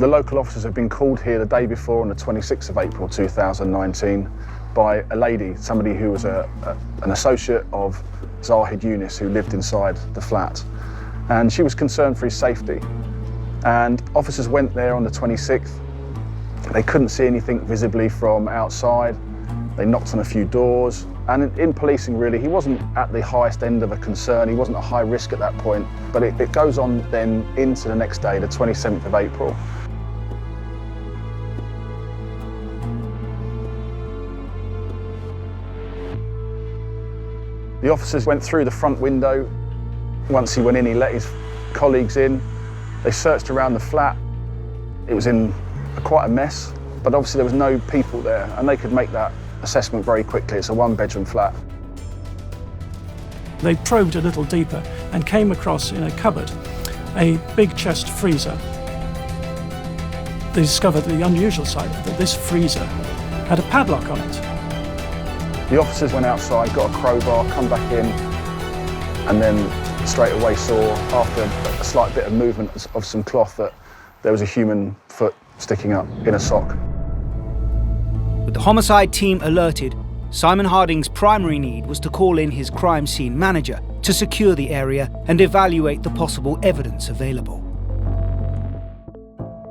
The local officers had been called here the day before on the 26th of April 2019 by a lady, somebody who was an associate of Zahid Younis, who lived inside the flat. And she was concerned for his safety. And officers went there on the 26th. They couldn't see anything visibly from outside. They knocked on a few doors. And in policing, really, he wasn't at the highest end of a concern. He wasn't a high risk at that point. But it goes on then into the next day, the 27th of April. The officers went through the front window. Once he went in, he let his colleagues in. They searched around the flat. It was in quite a mess, but obviously there was no people there, and they could make that assessment very quickly. It's a one-bedroom flat. They probed a little deeper and came across in a cupboard a big chest freezer. They discovered the unusual side that this freezer had a padlock on it. The officers went outside, got a crowbar, come back in, and then straight away saw, after a slight bit of movement of some cloth, that there was a human foot sticking up in a sock. With the homicide team alerted, Simon Harding's primary need was to call in his crime scene manager to secure the area and evaluate the possible evidence available.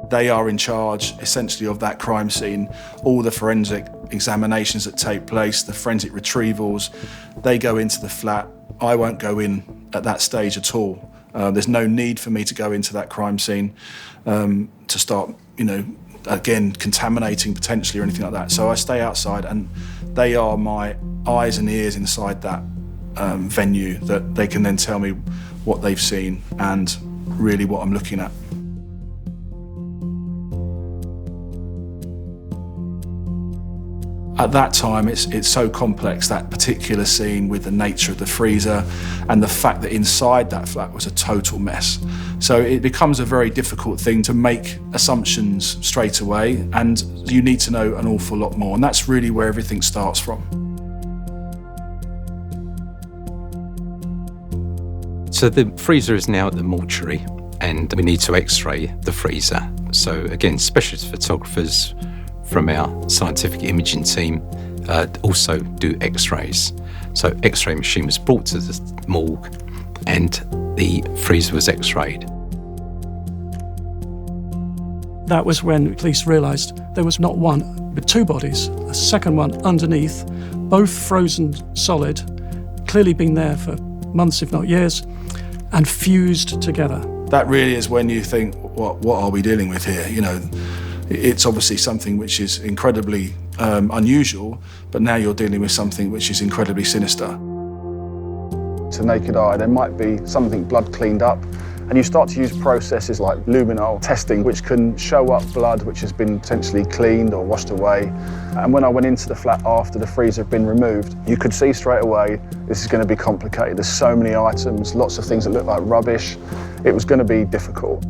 They are in charge, essentially, of that crime scene. All the forensic examinations that take place, the forensic retrievals, they go into the flat. I won't go in at that stage at all. There's no need for me to go into that crime scene to start, again, contaminating potentially or anything like that. So I stay outside, and they are my eyes and ears inside that venue, that they can then tell me what they've seen and really what I'm looking at. At that time, it's so complex, that particular scene with the nature of the freezer and the fact that inside that flat was a total mess. So it becomes a very difficult thing to make assumptions straight away, and you need to know an awful lot more, and that's really where everything starts from. So the freezer is now at the mortuary, and we need to x-ray the freezer. So again, specialist photographers from our scientific imaging team also do x-rays. So x-ray machine was brought to the morgue and the freezer was x-rayed. That was when police realised there was not one, but two bodies, a second one underneath, both frozen solid, clearly been there for months if not years, and fused together. That really is when you think, what are we dealing with here? It's obviously something which is incredibly unusual, but now you're dealing with something which is incredibly sinister. To naked eye, there might be something blood cleaned up, and you start to use processes like luminol testing, which can show up blood which has been potentially cleaned or washed away. And when I went into the flat after the freezer had been removed, you could see straight away this is going to be complicated. There's so many items, lots of things that look like rubbish. It was going to be difficult.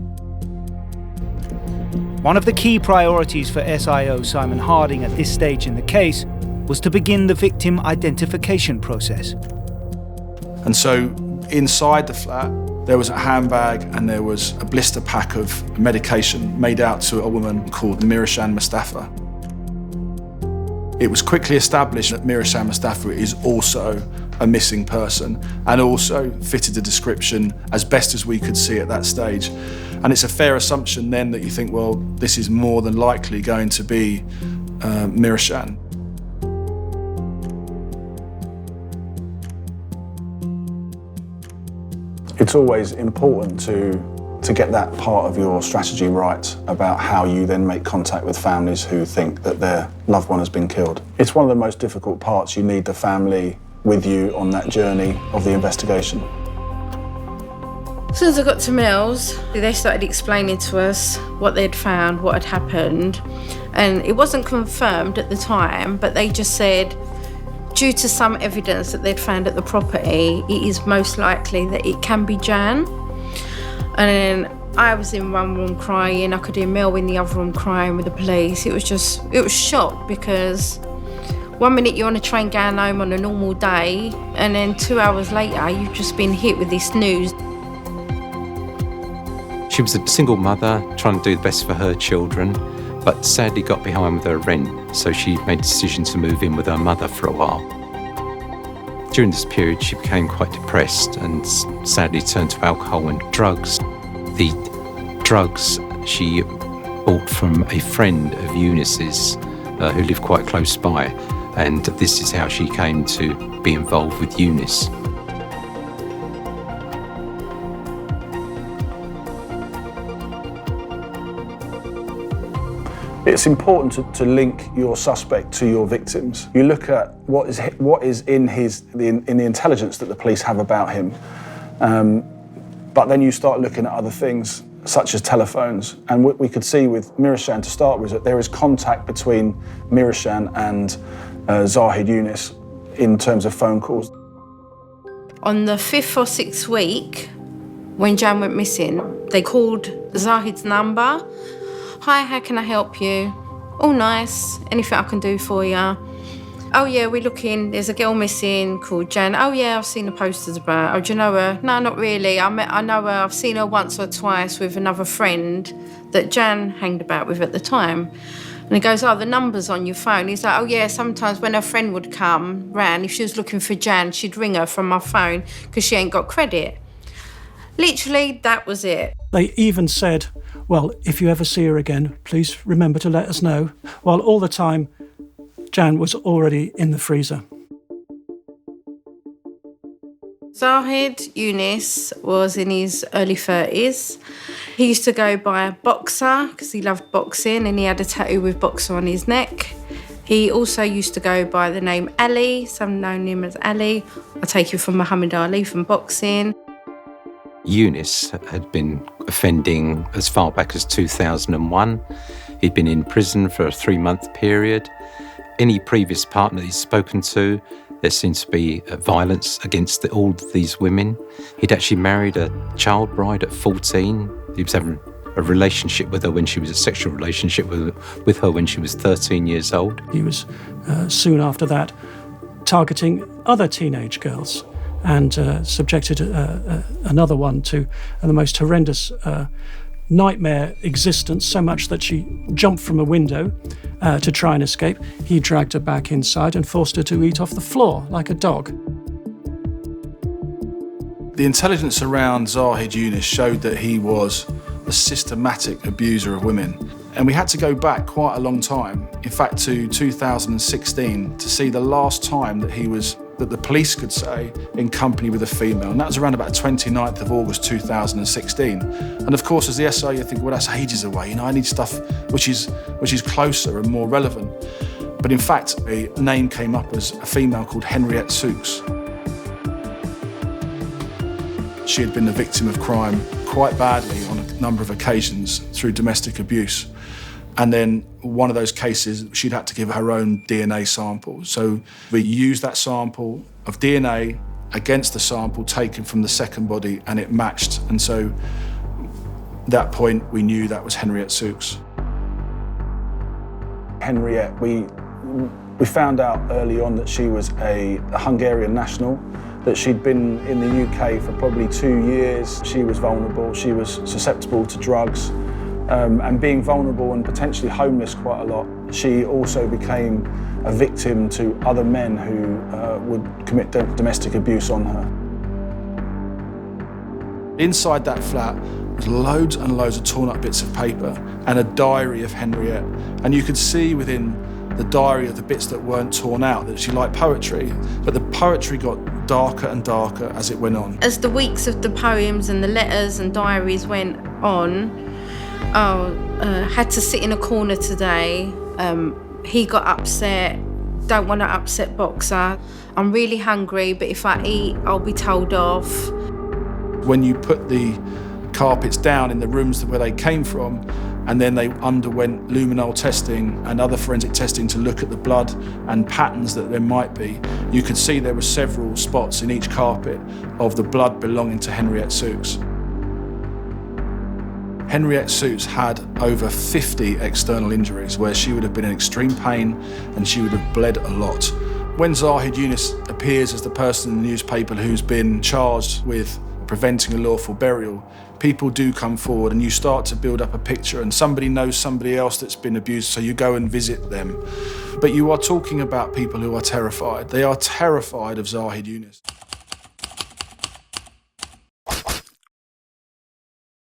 One of the key priorities for SIO Simon Harding at this stage in the case was to begin the victim identification process. And so inside the flat, there was a handbag and there was a blister pack of medication made out to a woman called Mihrican Mustafa. It was quickly established that Mihrican Mustafa is also a missing person and also fitted the description as best as we could see at that stage. And it's a fair assumption then that you think, well, this is more than likely going to be Mihrican. It's always important to get that part of your strategy right about how you then make contact with families who think that their loved one has been killed. It's one of the most difficult parts. You need the family with you on that journey of the investigation. As soon as I got to Mills, they started explaining to us what they'd found, what had happened. And it wasn't confirmed at the time, but they just said, due to some evidence that they'd found at the property, it is most likely that it can be Jan. And then I was in one room crying, I could hear Mel in the other room crying with the police. It was shock, because 1 minute you're on a train going home on a normal day, and then 2 hours later you've just been hit with this news. She She was a single mother trying to do the best for her children, but sadly got behind with her rent, so she made a decision to move in with her mother for a while. During this period, she became quite depressed and sadly turned to alcohol and drugs. The drugs she bought from a friend of Younis's who lived quite close by, and this is how she came to be involved with Younis. It's important to link your suspect to your victims. You look at what is in the intelligence that the police have about him, but then you start looking at other things such as telephones. And what we could see with Mihrican to start with, that there is contact between Mihrican and Zahid Younis in terms of phone calls. On the 5th or 6th week, when Jan went missing, they called Zahid's number. Hi, how can I help you? Oh, nice. Anything I can do for you? Oh, yeah, we're looking. There's a girl missing called Jan. Oh, yeah, I've seen the posters about her. Oh, do you know her? No, not really. I know her. I've seen her once or twice with another friend that Jan hanged about with at the time. And he goes, oh, the number's on your phone. He's like, oh, yeah, sometimes when her friend would come round, if she was looking for Jan, she'd ring her from my phone because she ain't got credit. Literally, that was it. They even said, well, if you ever see her again, please remember to let us know. While all the time, Jan was already in the freezer. Zahid Younis was in his early 30s. He used to go by Boxer because he loved boxing and he had a tattoo with Boxer on his neck. He also used to go by the name Ali, some known him as Ali. I take it from Muhammad Ali from boxing. Younis had been offending as far back as 2001. He'd been in prison for a 3-month period. Any previous partner he's spoken to, there seemed to be violence against all of these women. He'd actually married a child bride at 14. He was having a relationship with her when she was a sexual relationship with her when she was 13 years old. He was soon after that targeting other teenage girls and subjected another one to the most horrendous nightmare existence, so much that she jumped from a window to try and escape. He dragged her back inside and forced her to eat off the floor like a dog. The intelligence around Zahid Younis showed that he was a systematic abuser of women. And we had to go back quite a long time, in fact to 2016, to see the last time that the police could say in company with a female. And that was around about 29th of August 2016. And of course, as the SI, you think, well, that's ages away. I need stuff which is closer and more relevant. But in fact, a name came up as a female called Henriett Szucs. She had been the victim of crime quite badly on a number of occasions through domestic abuse. And then one of those cases, she'd had to give her own DNA sample. So we used that sample of DNA against the sample taken from the second body, and it matched. And so at that point, we knew that was Henriett Szucs. Henriett, we found out early on that she was a Hungarian national, that she'd been in the UK for probably 2 years. She was vulnerable, she was susceptible to drugs. And being vulnerable and potentially homeless quite a lot, she also became a victim to other men who would commit domestic abuse on her. Inside that flat was loads and loads of torn up bits of paper and a diary of Henriett. And you could see within the diary of the bits that weren't torn out that she liked poetry, but the poetry got darker and darker as it went on. As the weeks of the poems and the letters and diaries went on, had to sit in a corner today. He got upset. Don't want to upset Boxer. I'm really hungry, but if I eat, I'll be told off. When you put the carpets down in the rooms where they came from, and then they underwent luminol testing and other forensic testing to look at the blood and patterns that there might be, you could see there were several spots in each carpet of the blood belonging to Henriett Szucs. Henriett Szucs had over 50 external injuries where she would have been in extreme pain and she would have bled a lot. When Zahid Younis appears as the person in the newspaper who's been charged with preventing a lawful burial, people do come forward and you start to build up a picture, and somebody knows somebody else that's been abused, so you go and visit them. But you are talking about people who are terrified. They are terrified of Zahid Younis.